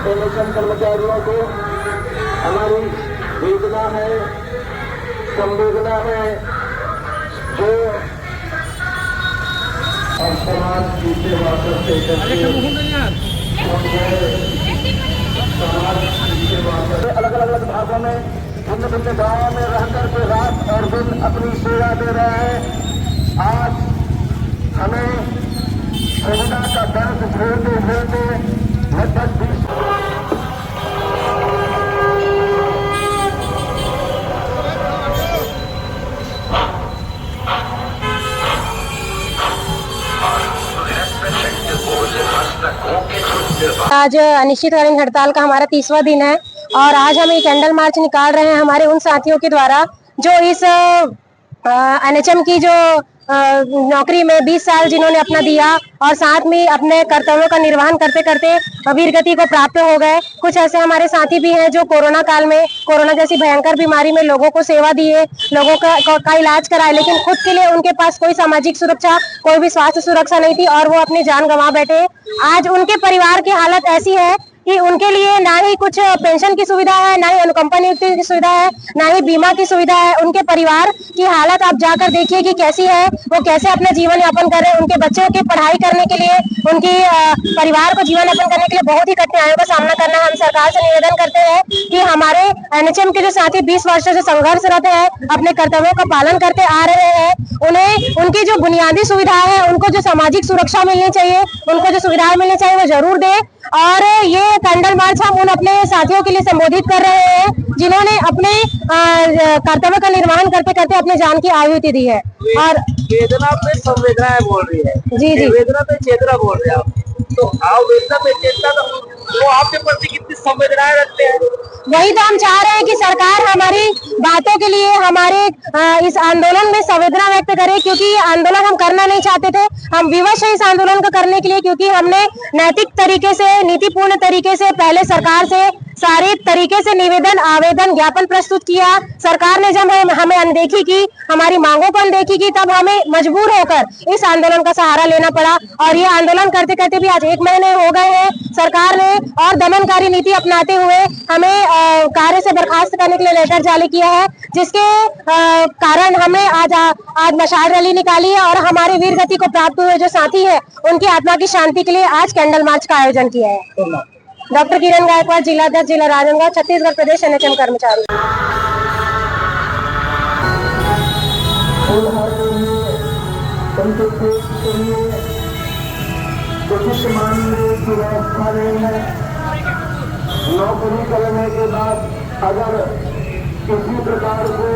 NHM कर्मचारियों को हमारी वेदना है, संवेदना है, जो समाज की सेवा करते करते अलग अलग भागों में भिन्न भिन्न गांवों में रह करके रात और दिन अपनी सेवा दे रहे हैं। आज हमें कोरोना का दर्द झेलते झेलते लगभग 20 आज अनिश्चितकालीन हड़ताल का हमारा 30वां दिन है और आज हम एक कैंडल मार्च निकाल रहे हैं हमारे उन साथियों के द्वारा जो इस एनएचएम की जो नौकरी में 20 साल जिन्होंने अपना दिया और साथ में अपने कर्तव्यों का निर्वहन करते करते वीर गति को प्राप्त हो गए। कुछ ऐसे हमारे साथी भी हैं जो कोरोना काल में कोरोना जैसी भयंकर बीमारी में लोगों को सेवा दिए, लोगों का इलाज कराए, लेकिन खुद के लिए उनके पास कोई सामाजिक सुरक्षा, कोई भी स्वास्थ्य सुरक्षा नहीं थी और वो अपनी जान गंवा बैठे। आज उनके परिवार की हालत ऐसी है कि उनके लिए ना ही कुछ पेंशन की सुविधा है, ना ही अनुकंपा नियुक्ति की सुविधा है, ना ही बीमा की सुविधा है। उनके परिवार की हालत आप जाकर देखिए कि कैसी है, वो कैसे अपना जीवन यापन कर रहे हैं। उनके बच्चों की पढ़ाई करने के लिए, उनकी परिवार को जीवन यापन करने के लिए बहुत ही कठिनाइयों का सामना करना है। हम सरकार से निवेदन करते हैं कि हमारे एनएचएम के जो साथी 20 वर्षों से संघर्षरत है, अपने कर्तव्यों का पालन करते आ रहे हैं, उन्हें उनकी जो बुनियादी सुविधाएं हैं, उनको जो सामाजिक सुरक्षा मिलनी चाहिए, उनको जो सुविधाएं मिलनी चाहिए वो जरूर दे। और ये कैंडल मार्च हम उन अपने साथियों के लिए संबोधित कर रहे हैं जिन्होंने अपने कर्तव्य का निर्वहन करते करते अपने जान की आहुति दी है। और वेदना पे संवेदना बोल रही है। जी वेदना पे चेतना बोल रहे हैं आप, तो आप वेदना पे चेतना वो आपके प्रति कितनी संवेदनाएं रखते हैं? वही तो हम चाह रहे हैं कि सरकार हमारी बातों के लिए, हमारे इस आंदोलन में संवेदना व्यक्त करे, क्योंकि ये आंदोलन हम करना नहीं चाहते थे। हम विवश है इस आंदोलन को करने के लिए, क्योंकि हमने नैतिक तरीके से, नीतिपूर्ण तरीके से पहले सरकार से सारे तरीके से निवेदन, आवेदन, ज्ञापन प्रस्तुत किया। सरकार ने जब हमें अनदेखी की, हमारी मांगों को अनदेखी की, तब हमें मजबूर होकर इस आंदोलन का सहारा लेना पड़ा। और ये आंदोलन करते करते भी आज 1 महीने हो गए हैं। सरकार ने और दमनकारी नीति अपनाते हुए हमें कार्य से बर्खास्त करने के लिए लेटर जारी किया है, जिसके कारण हमने आज मशाल रैली निकाली है और हमारे वीर गति को प्राप्त हुए जो साथी है उनकी आत्मा की शांति के लिए आज कैंडल मार्च का आयोजन किया है। डॉक्टर किरण गायकवाड़, जिलाध्यक्ष, जिला राजनांदगांव, छत्तीसगढ़ प्रदेश एनएचएम कर्मचारी। व्यवस्था नहीं है। नौकरी करने के बाद अगर किसी प्रकार से